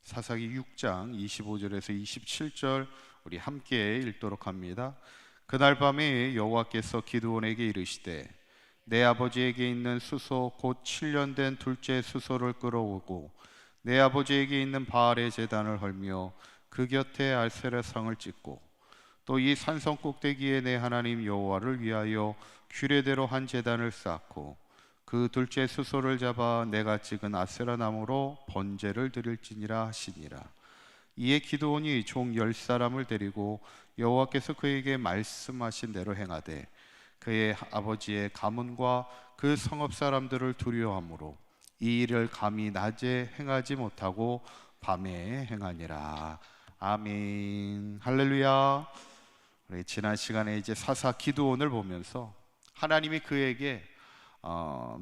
사사기 6장 25절에서 27절 우리 함께 읽도록 합니다. 그날 밤에 여호와께서 기드온에게 이르시되 내 아버지에게 있는 수소 곧 7년 된 둘째 수소를 끌어오고 내 아버지에게 있는 바알의 제단을 헐며 그 곁에 알세라상을 찍고 또 이 산성 꼭대기에 내 하나님 여호와를 위하여 규례대로 한 제단을 쌓고 그 둘째 수소를 잡아 내가 찍은 아세라 나무로 번제를 드릴지니라 하시니라. 이에 기드온이 종 10사람을 데리고 여호와께서 그에게 말씀하신 대로 행하되 그의 아버지의 가문과 그 성읍 사람들을 두려워하므로 이 일을 감히 낮에 행하지 못하고 밤에 행하니라. 아멘. 할렐루야. 우리 지난 시간에 이제 사사 기드온을 보면서 하나님이 그에게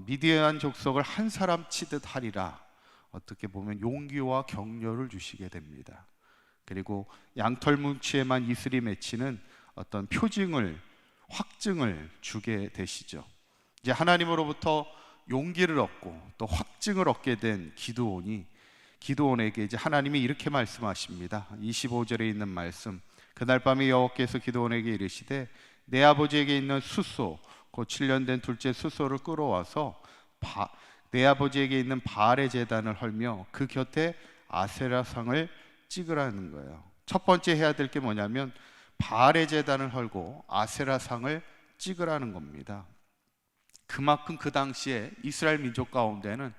미디안 족속을 한 사람 치듯 하리라, 어떻게 보면 용기와 격려를 주시게 됩니다. 그리고 양털 뭉치에만 이슬이 맺히는 어떤 표징을, 확증을 주게 되시죠. 이제 하나님으로부터 용기를 얻고 또 확증을 얻게 된 기드온에게 이제 하나님이 이렇게 말씀하십니다. 25절에 있는 말씀, 그날 밤에 여호와께서 기드온에게 이르시되 내 아버지에게 있는 수소 곧 7년 된 둘째 수소를 끌어와서 내 아버지에게 있는 바알의 제단을 헐며 그 곁에 아세라상을 찍으라는 거예요. 첫 번째 해야 될 게 뭐냐면 바알의 제단을 헐고 아세라상을 찍으라는 겁니다. 그만큼 그 당시에 이스라엘 민족 가운데는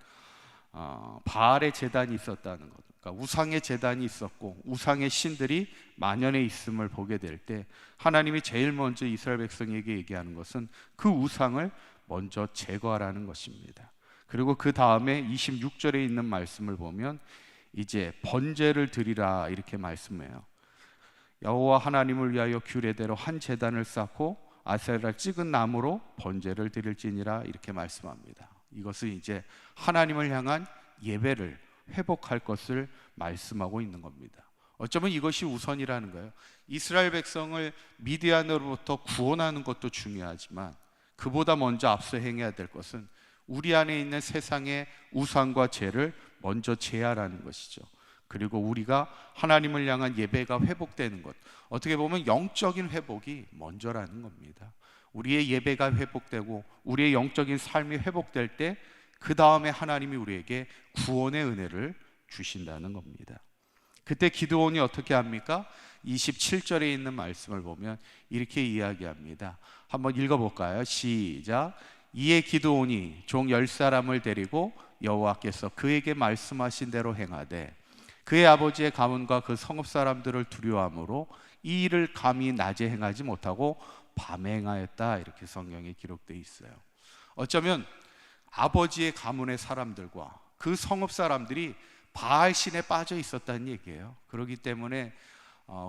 바알의 제단이 있었다는 것, 그러니까 우상의 제단이 있었고 우상의 신들이 만연해 있음을 보게 될 때 하나님이 제일 먼저 이스라엘 백성에게 얘기하는 것은 그 우상을 먼저 제거하라는 것입니다. 그리고 그 다음에 26절에 있는 말씀을 보면 이제 번제를 드리라 이렇게 말씀해요. 여호와 하나님을 위하여 규례대로 한 제단을 쌓고 아세라를 찍은 나무로 번제를 드릴지니라 이렇게 말씀합니다. 이것은 이제 하나님을 향한 예배를 회복할 것을 말씀하고 있는 겁니다. 어쩌면 이것이 우선이라는 거예요. 이스라엘 백성을 미디안으로부터 구원하는 것도 중요하지만 그보다 먼저 앞서 행해야 될 것은 우리 안에 있는 세상의 우상과 죄를 먼저 제하라는 것이죠. 그리고 우리가 하나님을 향한 예배가 회복되는 것, 어떻게 보면 영적인 회복이 먼저라는 겁니다. 우리의 예배가 회복되고 우리의 영적인 삶이 회복될 때 그 다음에 하나님이 우리에게 구원의 은혜를 주신다는 겁니다. 그때 기드온이 어떻게 합니까? 27절에 있는 말씀을 보면 이렇게 이야기합니다. 한번 읽어볼까요? 시작. 이에 기드온이 종 10사람을 데리고 여호와께서 그에게 말씀하신 대로 행하되 그의 아버지의 가문과 그 성읍 사람들을 두려워하므로 이 일을 감히 낮에 행하지 못하고 밤에 행하였다, 이렇게 성경에 기록되어 있어요. 어쩌면 아버지의 가문의 사람들과 그 성읍 사람들이 바알 신에 빠져 있었다는 얘기예요. 그렇기 때문에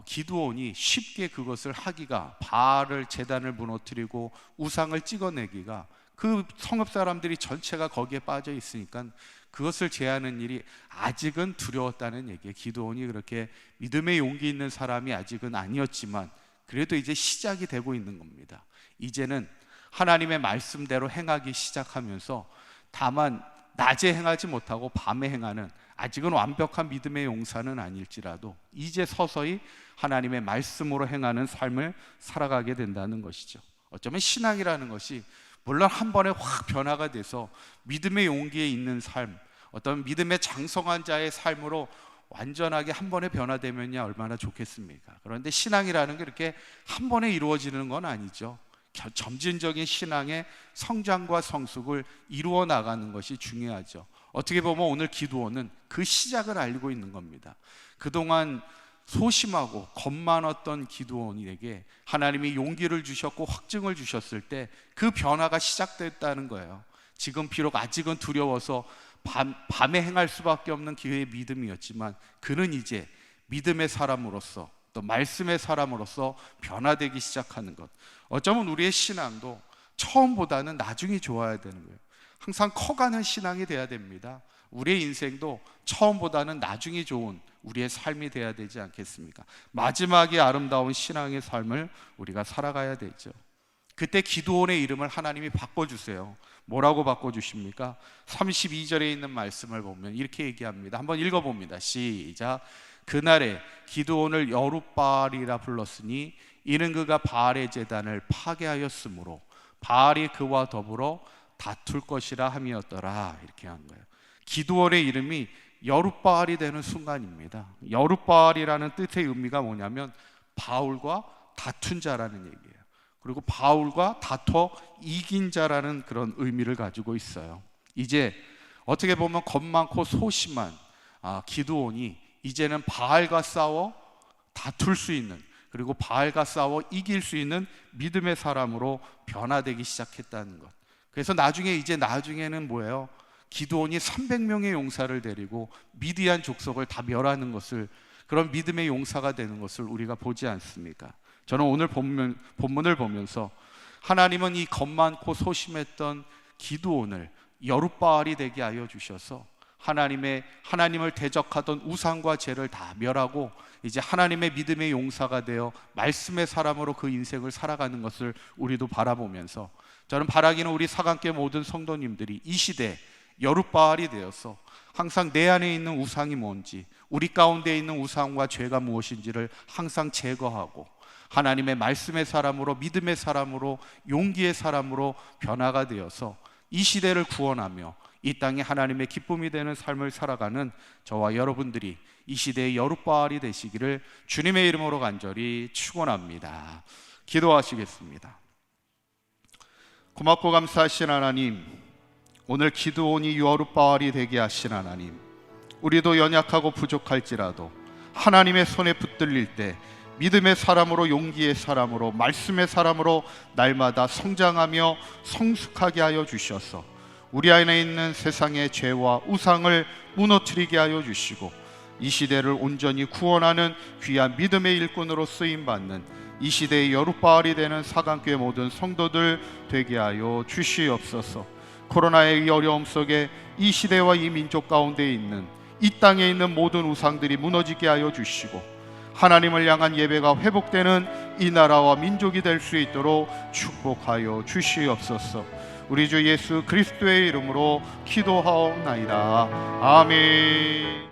기드온이 쉽게 그것을 하기가, 바알을 제단을 무너뜨리고 우상을 찍어내기가, 그 성읍 사람들이 전체가 거기에 빠져 있으니까 그것을 제하는 일이 아직은 두려웠다는 얘기예요. 기드온이 그렇게 믿음의 용기 있는 사람이 아직은 아니었지만 그래도 이제 시작이 되고 있는 겁니다. 이제는 하나님의 말씀대로 행하기 시작하면서 다만 낮에 행하지 못하고 밤에 행하는, 아직은 완벽한 믿음의 용사는 아닐지라도 이제 서서히 하나님의 말씀으로 행하는 삶을 살아가게 된다는 것이죠. 어쩌면 신앙이라는 것이 물론 한 번에 확 변화가 돼서 믿음의 용기에 있는 삶, 어떤 믿음의 장성한 자의 삶으로 완전하게 한 번에 변화되면야 얼마나 좋겠습니까? 그런데 신앙이라는 게 이렇게 한 번에 이루어지는 건 아니죠. 점진적인 신앙의 성장과 성숙을 이루어 나가는 것이 중요하죠. 어떻게 보면 오늘 기드온은 그 시작을 알고 있는 겁니다. 그동안 소심하고 겁 많았던 기드온에게 하나님이 용기를 주셨고 확증을 주셨을 때 그 변화가 시작됐다는 거예요. 지금 비록 아직은 두려워서 밤에 행할 수밖에 없는 그의 믿음이었지만 그는 이제 믿음의 사람으로서 또 말씀의 사람으로서 변화되기 시작하는 것. 어쩌면 우리의 신앙도 처음보다는 나중이 좋아야 되는 거예요. 항상 커가는 신앙이 돼야 됩니다. 우리의 인생도 처음보다는 나중이 좋은 우리의 삶이 돼야 되지 않겠습니까? 마지막이 아름다운 신앙의 삶을 우리가 살아가야 되죠. 그때 기드온의 이름을 하나님이 바꿔주세요. 뭐라고 바꿔주십니까? 32절에 있는 말씀을 보면 이렇게 얘기합니다. 한번 읽어봅니다. 시작. 그날에 기드온을 여룻바알이라 불렀으니 이는 그가 바알의 제단을 파괴하였으므로 바알이 그와 더불어 다툴 것이라 함이었더라. 이렇게 한 거예요. 기드온의 이름이 여룻바알이 되는 순간입니다. 여룻바알이라는 뜻의 의미가 뭐냐면 바울과 다툰 자라는 얘기예요. 그리고 바울과 다퉈 이긴 자라는 그런 의미를 가지고 있어요. 이제 어떻게 보면 겁 많고 소심한 기드온이 이제는 바알과 싸워 다툴 수 있는, 그리고 바알과 싸워 이길 수 있는 믿음의 사람으로 변화되기 시작했다는 것. 그래서 나중에는 뭐예요? 기드온이 300명의 용사를 데리고 미디안 족속을 다 멸하는 것을, 그런 믿음의 용사가 되는 것을 우리가 보지 않습니까? 저는 오늘 본문을 보면서 하나님은 이 겁 많고 소심했던 기드온을 여룻바알이 되게 하여 주셔서 하나님을 대적하던 우상과 죄를 다 멸하고 이제 하나님의 믿음의 용사가 되어 말씀의 사람으로 그 인생을 살아가는 것을 우리도 바라보면서, 저는 바라기는 우리 사강교회 모든 성도님들이 이 시대 여룻바알이 되어서 항상 내 안에 있는 우상이 뭔지, 우리 가운데 있는 우상과 죄가 무엇인지를 항상 제거하고 하나님의 말씀의 사람으로, 믿음의 사람으로, 용기의 사람으로 변화가 되어서 이 시대를 구원하며 이 땅에 하나님의 기쁨이 되는 삶을 살아가는 저와 여러분들이 이 시대의 여룻바알이 되시기를 주님의 이름으로 간절히 축원합니다. 기도하시겠습니다. 고맙고 감사하신 하나님, 오늘 기드온이 여룻바알이 되게 하신 하나님, 우리도 연약하고 부족할지라도 하나님의 손에 붙들릴 때 믿음의 사람으로, 용기의 사람으로, 말씀의 사람으로 날마다 성장하며 성숙하게 하여 주셔서 우리 안에 있는 세상의 죄와 우상을 무너뜨리게 하여 주시고 이 시대를 온전히 구원하는 귀한 믿음의 일꾼으로 쓰임받는 이 시대의 여룻바알이 되는 사강교회 모든 성도들 되게 하여 주시옵소서. 코로나의 이 어려움 속에 이 시대와 이 민족 가운데 있는 이 땅에 있는 모든 우상들이 무너지게 하여 주시고 하나님을 향한 예배가 회복되는 이 나라와 민족이 될 수 있도록 축복하여 주시옵소서. 우리 주 예수 그리스도의 이름으로 기도하옵나이다. 아멘.